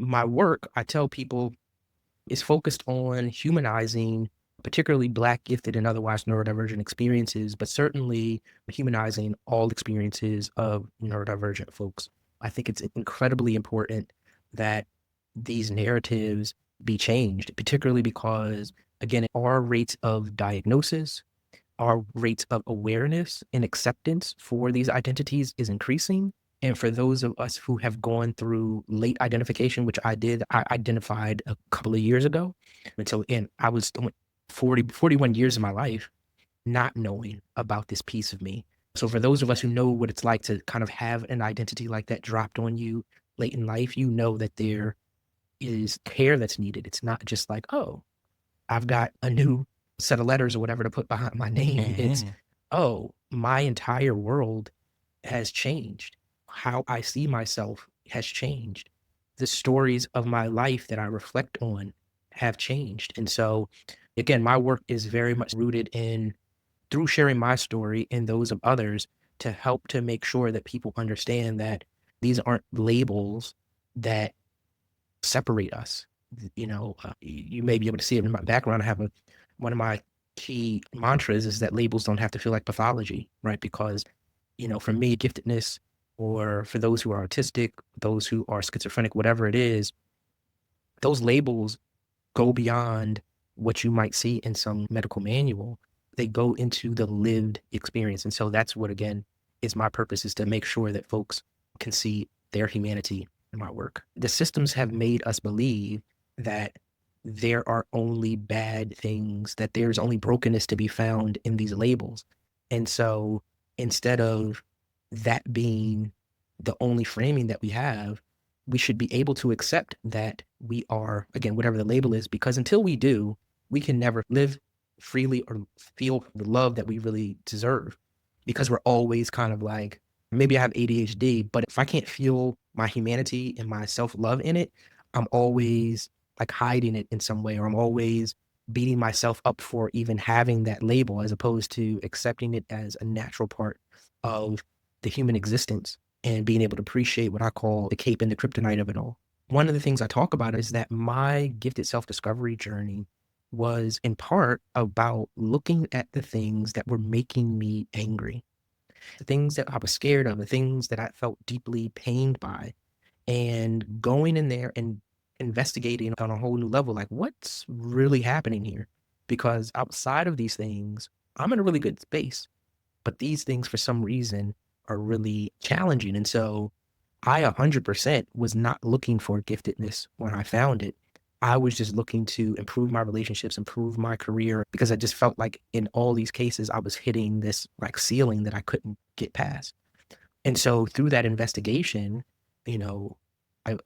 my work, I tell people, is focused on humanizing particularly Black, gifted, and otherwise neurodivergent experiences, but certainly humanizing all experiences of neurodivergent folks. I think it's incredibly important that these narratives be changed, particularly because, again, our rates of diagnosis, our rates of awareness and acceptance for these identities is increasing. And for those of us who have gone through late identification, which I did, I identified a couple of years ago. Until, and I was 41 years of my life not knowing about this piece of me. So for those of us who know what it's like to kind of have an identity like that dropped on you late in life, you know that there is care that's needed. It's not just like, oh, I've got a new set of letters or whatever to put behind my name. It's, oh, my entire world has changed. How I see myself has changed. The stories of my life that I reflect on have changed. And so, again, my work is very much rooted in through sharing my story and those of others to help to make sure that people understand that these aren't labels that separate us. You may be able to see it in my background. I have one of my key mantras is that labels don't have to feel like pathology, right? Because, for me, giftedness, or for those who are autistic, those who are schizophrenic, whatever it is, those labels go beyond what you might see in some medical manual. They go into the lived experience. And so that's what, again, is my purpose, is to make sure that folks can see their humanity in my work. The systems have made us believe that there are only bad things, that there's only brokenness to be found in these labels. And so instead of that being the only framing that we have, we should be able to accept that we are, again, whatever the label is, because until we do, we can never live freely or feel the love that we really deserve, because we're always kind of like, maybe I have ADHD, but if I can't feel my humanity and my self-love in it, I'm always like hiding it in some way, or I'm always beating myself up for even having that label, as opposed to accepting it as a natural part of the human existence and being able to appreciate what I call the cape and the kryptonite of it all. One of the things I talk about is that my gifted self-discovery journey was in part about looking at the things that were making me angry, the things that I was scared of, the things that I felt deeply pained by, and going in there and investigating on a whole new level, like, what's really happening here? Because outside of these things, I'm in a really good space, but these things for some reason are really challenging. And so I 100% was not looking for giftedness when I found it. I was just looking to improve my relationships, improve my career, because I just felt like in all these cases, I was hitting this like ceiling that I couldn't get past. And so through that investigation, you know,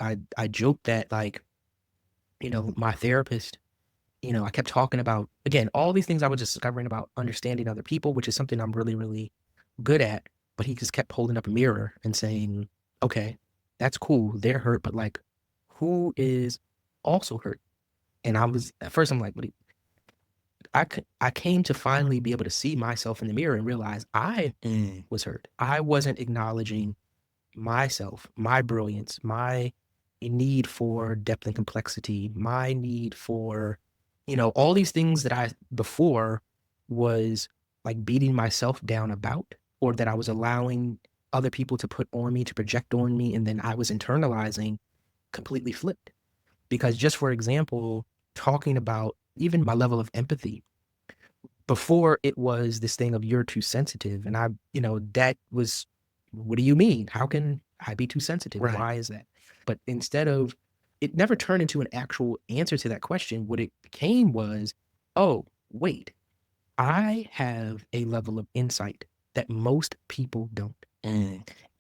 I joked that, like, my therapist, I kept talking about, again, all these things I was just discovering about understanding other people, which is something I'm really, really good at. But he just kept holding up a mirror and saying, okay, that's cool, they're hurt, but like, who is also hurt? And at first I'm like, I came to finally be able to see myself in the mirror and realize I was hurt. I wasn't acknowledging myself, my brilliance, my need for depth and complexity, my need for, all these things that I before was like beating myself down about, or that I was allowing other people to put on me, to project on me, and then I was internalizing, completely flipped. Because just for example, talking about even my level of empathy, before it was this thing of you're too sensitive. And that was, what do you mean? How can I be too sensitive? Right. Why is that? But instead of, it never turned into an actual answer to that question. What it became was, oh, wait, I have a level of insight that most people don't.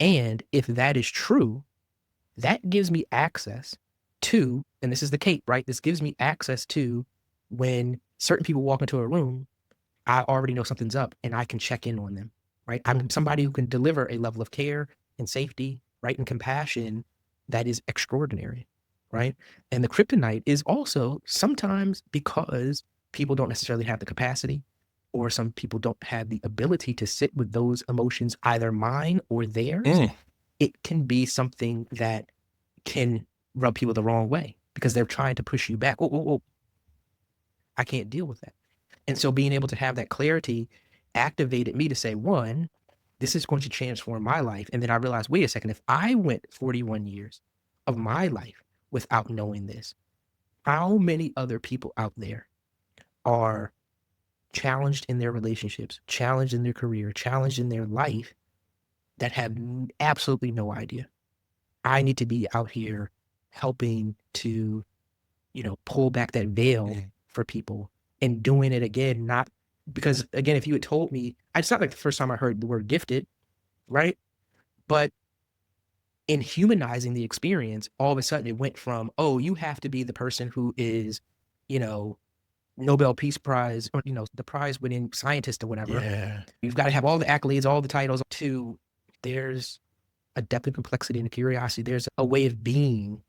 And if that is true, that gives me access to, and this is the cape, right? This gives me access to, when certain people walk into a room, I already know something's up and I can check in on them, right? I'm somebody who can deliver a level of care and safety, right, and compassion that is extraordinary, right? And the kryptonite is also sometimes because people don't necessarily have the capacity, or some people don't have the ability to sit with those emotions, either mine or theirs. It can be something that can rub people the wrong way because they're trying to push you back. Oh, I can't deal with that. And so being able to have that clarity activated me to say, one, this is going to transform my life. And then I realized, wait a second, if I went 41 years of my life without knowing this, how many other people out there are challenged in their relationships, challenged in their career, challenged in their life that have absolutely no idea? I need to be out here helping to, pull back that veil for people and doing it again, not because, again, if you had told me, it's not like the first time I heard the word gifted, right? But in humanizing the experience, all of a sudden it went from, oh, you have to be the person who is, Nobel Peace Prize or, the prize winning scientist or whatever. Yeah. You've got to have all the accolades, all the titles, to there's a depth of complexity and a curiosity. There's a way of being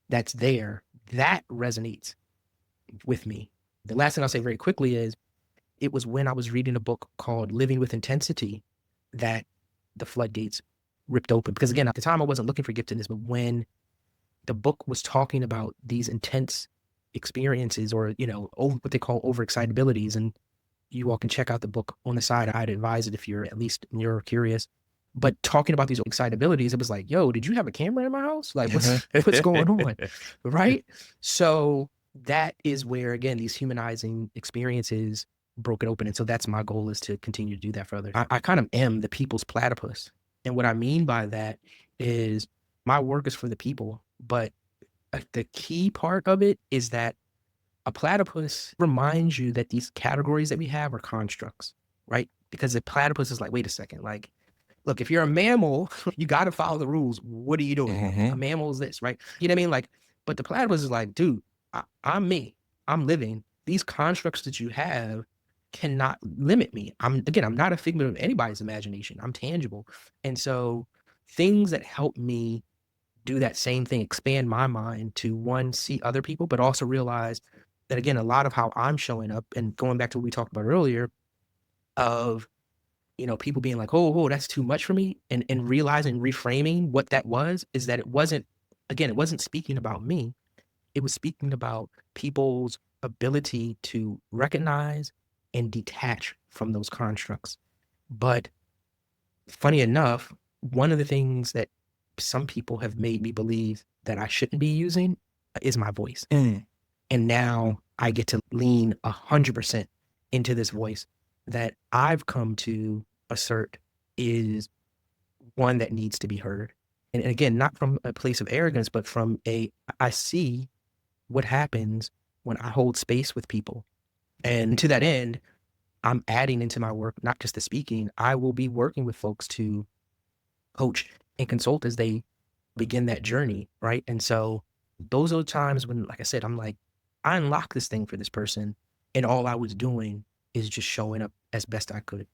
that's there that resonates with me. The last thing I'll say very quickly is it was when I was reading a book called Living with Intensity that the floodgates ripped open. Because again, at the time I wasn't looking for giftedness, but when the book was talking about these intense experiences or, what they call overexcitabilities, and you all can check out the book on the side. I'd advise it if you're at least neuro curious. But talking about these excitabilities, it was like, yo, did you have a camera in my house? Like, what's going on? Right? So that is where, again, these humanizing experiences broke it open. And so that's my goal, is to continue to do that for others. I kind of am the people's platypus. And what I mean by that is my work is for the people, but the key part of it is that a platypus reminds you that these categories that we have are constructs, right? Because the platypus is like, wait a second, like, look, if you're a mammal, you got to follow the rules. What are you doing? A mammal is this, right? You know what I mean? Like, but the platypus is like, dude, I'm me. I'm living. These constructs that you have cannot limit me. I'm not a figment of anybody's imagination. I'm tangible. And so things that help me do that same thing, expand my mind to, one, see other people, but also realize that, again, a lot of how I'm showing up, and going back to what we talked about earlier of, people being like, oh, that's too much for me. And realizing, reframing what that was, is that it wasn't speaking about me. It was speaking about people's ability to recognize and detach from those constructs. But funny enough, one of the things that some people have made me believe that I shouldn't be using is my voice. And now I get to lean 100% into this voice that I've come to assert is one that needs to be heard. And again, not from a place of arrogance, but from I see what happens when I hold space with people. And to that end, I'm adding into my work, not just the speaking. I will be working with folks to coach and consult as they begin that journey, right? And so those are times when, like I said, I'm like, I unlocked this thing for this person, and all I was doing is just showing up as best I could.